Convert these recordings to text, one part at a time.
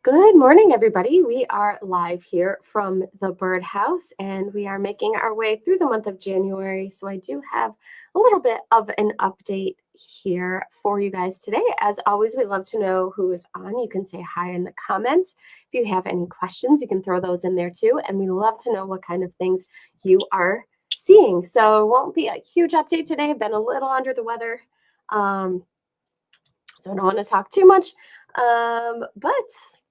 Good morning, everybody. We are live here from the birdhouse and we are making our way through the month of January. So, I do have a little bit of an update here for you guys today. As always, we love to know who is on. You can say hi in the comments. If you have any questions, you can throw those in there too. And we love to know what kind of things you are seeing. So, it won't be a huge update today. I've been a little under the weather. Um, so I don't want to talk too much, but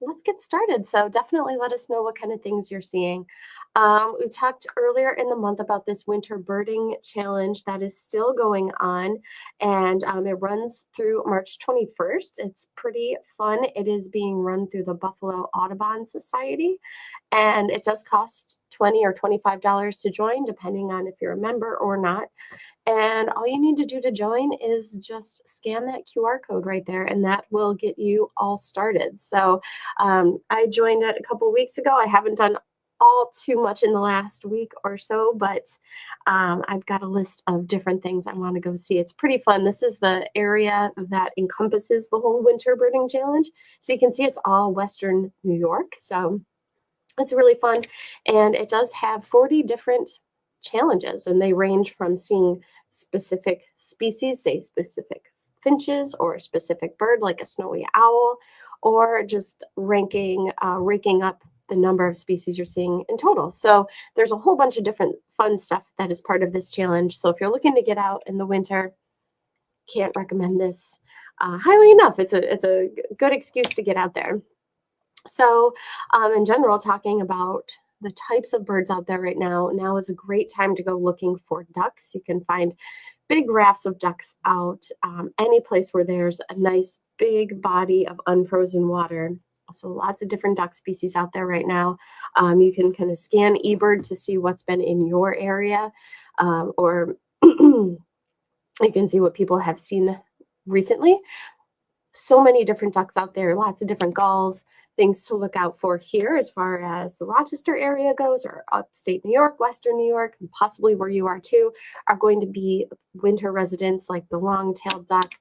let's get started. So definitely let us know what kind of things you're seeing. We talked earlier in the month about this winter birding challenge that is still going on, and it runs through March 21st. It's pretty fun. It is being run through the Buffalo Audubon Society, and it does cost $20 or $25 to join, depending on if you're a member or not. And all you need to do to join is just scan that QR code right there, and that will get you all started. So I joined it a couple weeks ago. I haven't done all too much in the last week or so, but I've got a list of different things I want to go see. It's pretty fun. This is the area that encompasses the whole winter birding challenge. So you can see it's all Western New York. So it's really fun. And it does have 40 different challenges, and they range from seeing specific species, say specific finches, or a specific bird like a snowy owl, or just raking up the number of species you're seeing in total. So there's a whole bunch of different fun stuff that is part of this challenge. So if you're looking to get out in the winter, can't recommend this highly enough. It's a good excuse to get out there. So, in general, talking about the types of birds out there right now is a great time to go looking for ducks. You can find big rafts of ducks out any place where there's a nice big body of unfrozen water. So, lots of different duck species out there right now. You can kind of scan eBird to see what's been in your area, or you can see what people have seen recently. So many different ducks out there, lots of different gulls, things to look out for here as far as the Rochester area goes, or upstate New York, Western New York, and possibly where you are too, are going to be winter residents like the long-tailed duck.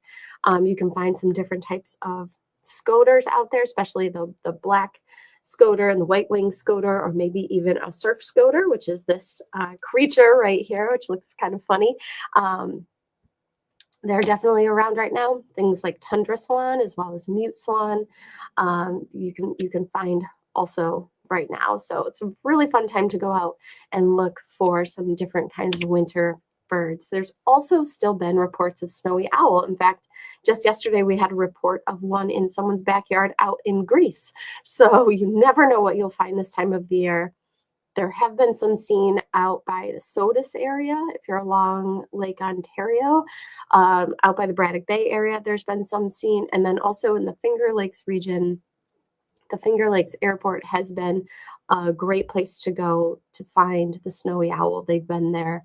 You can find some different types of scoters out there, especially the black scoter and the white-winged scoter, or maybe even a surf scoter, which is this creature right here, which looks kind of funny. They're definitely around right now. Things like tundra swan as well as mute swan. You can find also right now. So it's a really fun time to go out and look for some different kinds of winter birds. There's also still been reports of snowy owl. In fact, just yesterday we had a report of one in someone's backyard out in Greece. So you never know what you'll find this time of the year. There have been some seen out by the Sodus area, if you're along Lake Ontario, out by the Braddock Bay area, there's been some seen. And then also in the Finger Lakes region, the Finger Lakes Airport has been a great place to go to find the snowy owl. They've been there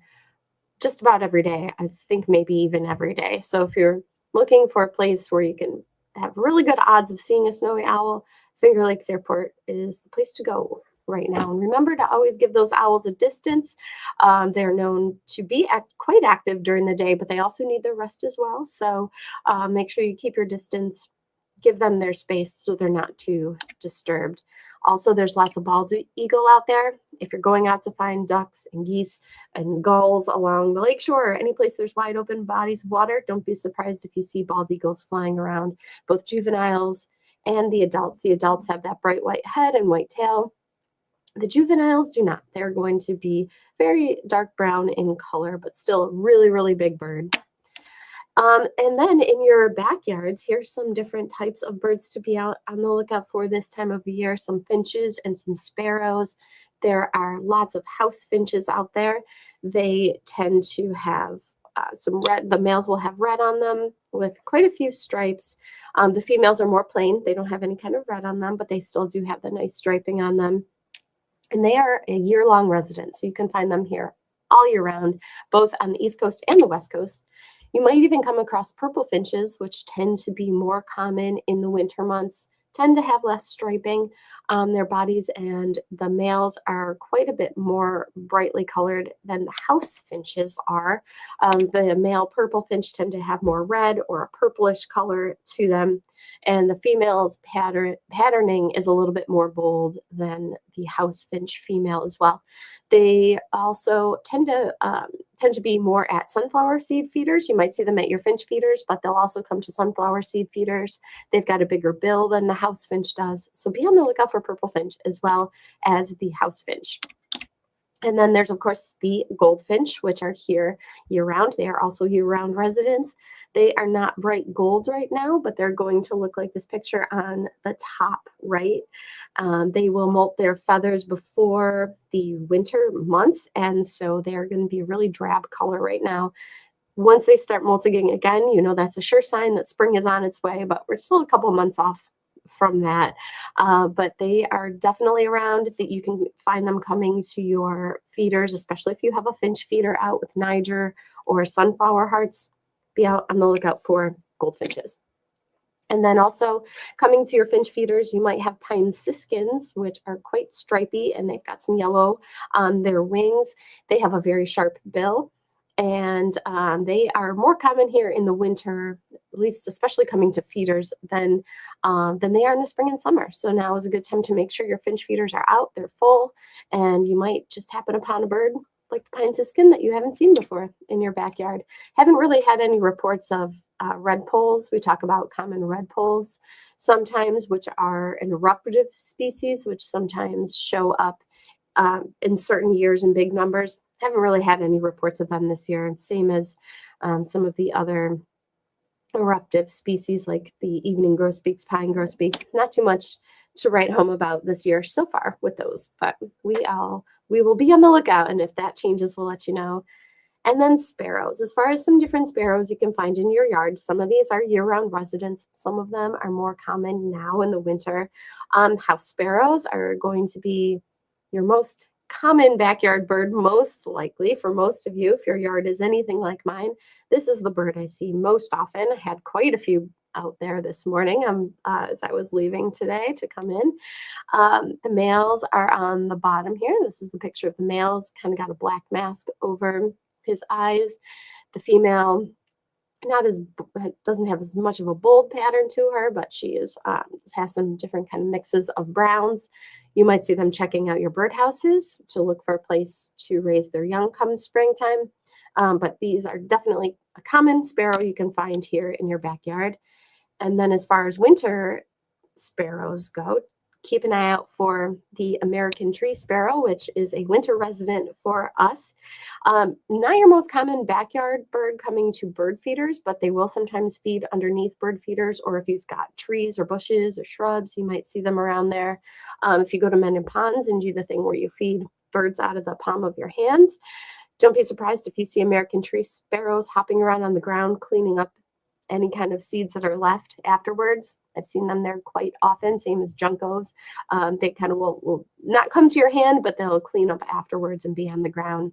just about every day, I think maybe even every day. So if you're looking for a place where you can have really good odds of seeing a snowy owl, Finger Lakes Airport is the place to go right now. And remember to always give those owls a distance. They're known to be quite active during the day, but they also need their rest as well. So make sure you keep your distance, give them their space so they're not too disturbed. Also, there's lots of bald eagle out there. If you're going out to find ducks and geese and gulls along the lakeshore or any place there's wide open bodies of water, don't be surprised if you see bald eagles flying around, both juveniles and the adults. The adults have that bright white head and white tail. The juveniles do not. They're going to be very dark brown in color, but still a really, really big bird. And then in your backyards, here's some different types of birds to be out on the lookout for this time of the year. Some finches and some sparrows. There are lots of house finches out there. They tend to have some red. The males will have red on them with quite a few stripes. The females are more plain. They don't have any kind of red on them, but they still do have the nice striping on them. And they are a year-long resident, so you can find them here all year round, both on the East Coast and the West Coast. You might even come across purple finches, which tend to be more common in the winter months, tend to have less striping on their bodies, and the males are quite a bit more brightly colored than the house finches are. The male purple finch tend to have more red or a purplish color to them, and the female's patterning is a little bit more bold than the house finch female as well. They also tend to be more at sunflower seed feeders. You might see them at your finch feeders, but they'll also come to sunflower seed feeders. They've got a bigger bill than the house finch does, so be on the lookout for purple finch as well as the house finch. And then there's, of course, the goldfinch, which are here year round. They are also year round residents. They are not bright gold right now, but they're going to look like this picture on the top right. They will molt their feathers before the winter months, and so they're going to be a really drab color right now. Once they start molting again, you know that's a sure sign that spring is on its way, but we're still a couple months off from that. But they are definitely around, that you can find them coming to your feeders, especially if you have a finch feeder out with Niger or sunflower hearts. Be out on the lookout for goldfinches. And then also coming to your finch feeders, you might have pine siskins, which are quite stripy, and they've got some yellow on their wings. They have a very sharp bill, and they are more common here in the winter, at least especially coming to feeders, than they are in the spring and summer. So now is a good time to make sure your finch feeders are out, they're full, and you might just happen upon a bird like the pine siskin that you haven't seen before in your backyard. Haven't really had any reports of red poles. We talk about common red poles sometimes, which are an eruptive species, which sometimes show up in certain years in big numbers. Haven't really had any reports of them this year, same as some of the other eruptive species like the evening grosbeaks, pine grosbeaks. Not too much to write home about this year so far with those, but we will be on the lookout, and if that changes, we'll let you know. And then sparrows. As far as some different sparrows you can find in your yard, some of these are year-round residents. Some of them are more common now in the winter. House sparrows are going to be your most common backyard bird, most likely for most of you, if your yard is anything like mine. This is the bird I see most often. I had quite a few out there this morning as I was leaving today to come in. The males are on the bottom here. This is the picture of the males, kind of got a black mask over his eyes. The female doesn't have as much of a bold pattern to her, but she has some different kind of mixes of browns. You might see them checking out your birdhouses to look for a place to raise their young come springtime. But these are definitely a common sparrow you can find here in your backyard. And then as far as winter sparrows go, keep an eye out for the American tree sparrow, which is a winter resident for us. Not your most common backyard bird coming to bird feeders, but they will sometimes feed underneath bird feeders, or if you've got trees or bushes or shrubs, you might see them around there. If you go to men in ponds and do the thing where you feed birds out of the palm of your hands, don't be surprised if you see American tree sparrows hopping around on the ground, cleaning up any kind of seeds that are left afterwards. I've seen them there quite often, same as juncos. They kind of will not come to your hand, but they'll clean up afterwards and be on the ground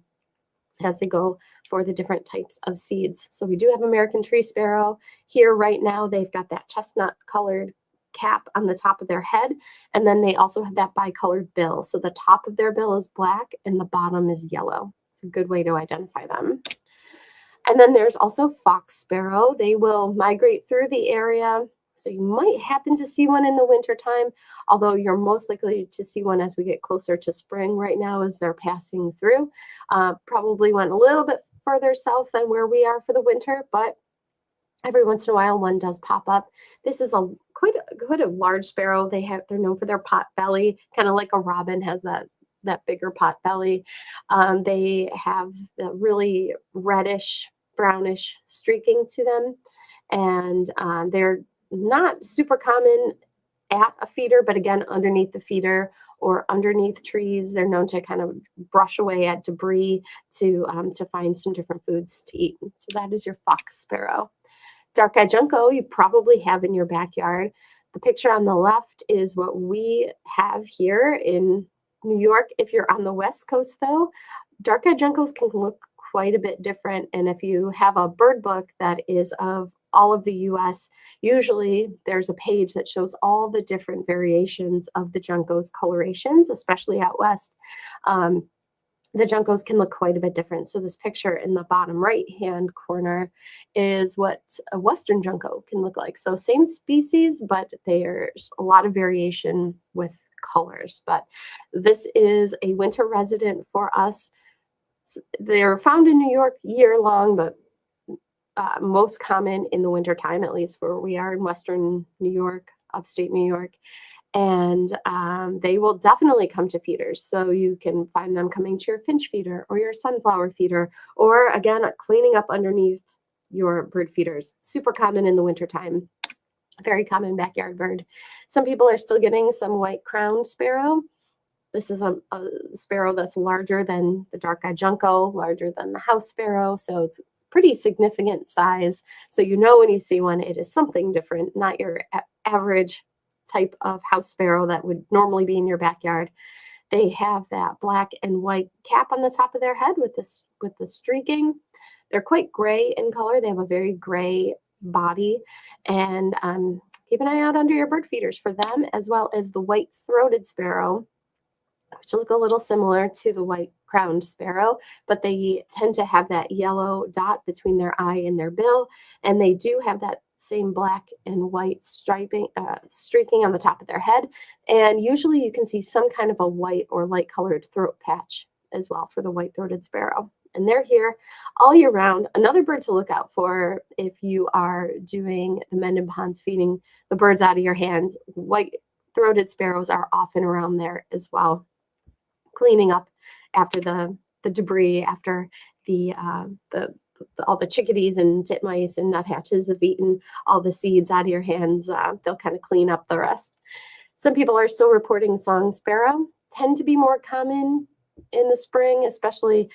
as they go for the different types of seeds. So we do have American tree sparrow here right now. They've got that chestnut colored cap on the top of their head, and then they also have that bicolored bill. So the top of their bill is black and the bottom is yellow. It's a good way to identify them. And then there's also fox sparrow. They will migrate through the area. So you might happen to see one in the wintertime, although you're most likely to see one as we get closer to spring right now as they're passing through. Probably went a little bit further south than where we are for the winter, but every once in a while one does pop up. This is quite a large sparrow. They're known for their pot belly, kind of like a robin has that bigger pot belly. They have the really reddish, brownish streaking to them, and they're not super common at a feeder, but again, underneath the feeder or underneath trees, they're known to kind of brush away at debris to find some different foods to eat. So that is your fox sparrow. Dark-eyed junco you probably have in your backyard. The picture on the left is what we have here in New York. If you're on the West Coast, though, dark-eyed juncos can look quite a bit different. And if you have a bird book that is of all of the US. Usually there's a page that shows all the different variations of the Junco's colorations, especially out west. Um, the Juncos can look quite a bit different. So this picture in the bottom right-hand corner is what a Western Junco can look like. So same species, but there's a lot of variation with colors. But this is a winter resident for us. They're found in New York year long, but most common in the wintertime, at least where we are in Western New York, upstate New York. And they will definitely come to feeders. So you can find them coming to your finch feeder or your sunflower feeder, or again, cleaning up underneath your bird feeders. Super common in the wintertime. Very common backyard bird. Some people are still getting some white-crowned sparrow. This is a sparrow that's larger than the dark-eyed junco, larger than the house sparrow. So it's pretty significant size. So you know when you see one, it is something different, not your average type of house sparrow that would normally be in your backyard. They have that black and white cap on the top of their head with the streaking. They're quite gray in color. They have a very gray body, and keep an eye out under your bird feeders for them, as well as the white-throated sparrow, which look a little similar to the white-crowned sparrow, but they tend to have that yellow dot between their eye and their bill, and they do have that same black and white streaking on the top of their head. And usually you can see some kind of a white or light colored throat patch as well for the white-throated sparrow. And they're here all year round. Another bird to look out for if you are doing the mend ponds, feeding the birds out of your hands. White-throated sparrows are often around there as well, cleaning up after the debris, after all the chickadees and titmice and nuthatches have eaten all the seeds out of your hands. They'll kind of clean up the rest. Some people are still reporting song sparrow, tend to be more common in the spring, especially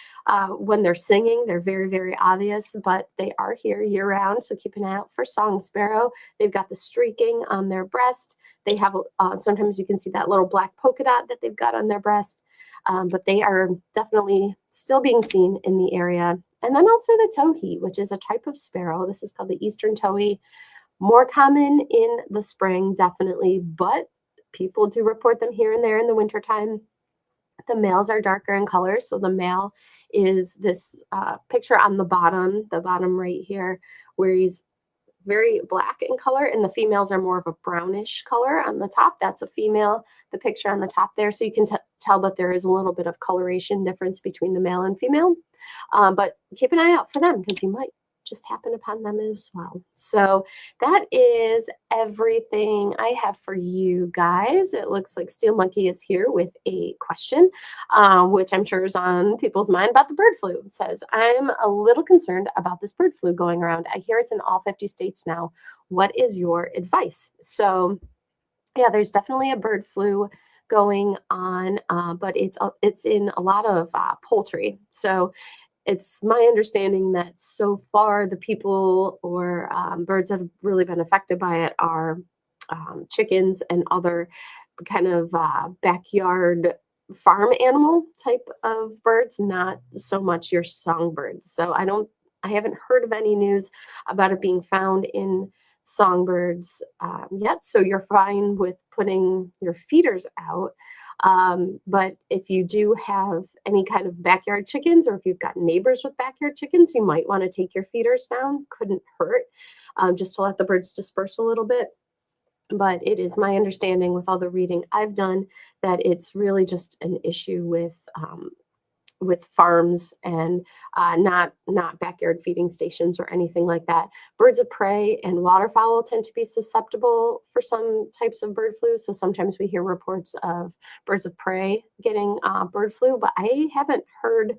when they're singing. They're very, very obvious, but they are here year round. So keep an eye out for song sparrow. They've got the streaking on their breast. They have, sometimes you can see that little black polka dot that they've got on their breast. But they are definitely still being seen in the area. And then also the towhee, which is a type of sparrow. This is called the eastern towhee. More common in the spring, definitely, but people do report them here and there in the wintertime. The males are darker in color. So the male is this picture on the bottom right here, where he's very black in color, and the females are more of a brownish color on the top. That's a female, the picture on the top there. So you can tell that there is a little bit of coloration difference between the male and female. But keep an eye out for them because you might just happen upon them as well. So that is everything I have for you guys. It looks like Steel Monkey is here with a question, which I'm sure is on people's mind about the bird flu. It says, I'm a little concerned about this bird flu going around. I hear it's in all 50 states now. What is your advice? So yeah, there's definitely a bird flu going on, but it's in a lot of poultry. So it's my understanding that so far the people or birds that have really been affected by it are chickens and other kind of backyard farm animal type of birds, not so much your songbirds. So I haven't heard of any news about it being found in songbirds yet. So you're fine with putting your feeders out. But if you do have any kind of backyard chickens, or if you've got neighbors with backyard chickens, you might want to take your feeders down. Couldn't hurt, just to let the birds disperse a little bit. But it is my understanding with all the reading I've done that it's really just an issue with farms and not backyard feeding stations or anything like that. Birds of prey and waterfowl tend to be susceptible for some types of bird flu. So sometimes we hear reports of birds of prey getting bird flu, but I haven't heard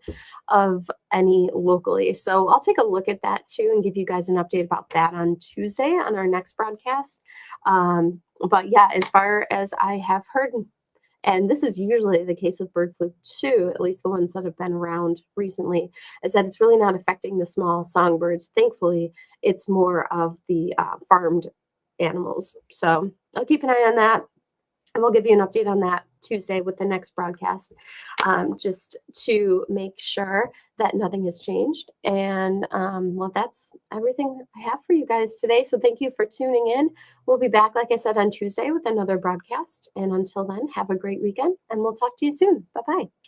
of any locally. So I'll take a look at that too and give you guys an update about that on Tuesday on our next broadcast. But yeah, as far as I have heard, and this is usually the case with bird flu too, at least the ones that have been around recently, is that it's really not affecting the small songbirds. Thankfully, it's more of the farmed animals. So I'll keep an eye on that, and we'll give you an update on that Tuesday with the next broadcast, just to make sure that nothing has changed. And well, that's everything I have for you guys today. So thank you for tuning in. We'll be back, like I said, on Tuesday with another broadcast. And until then, have a great weekend and we'll talk to you soon. Bye bye.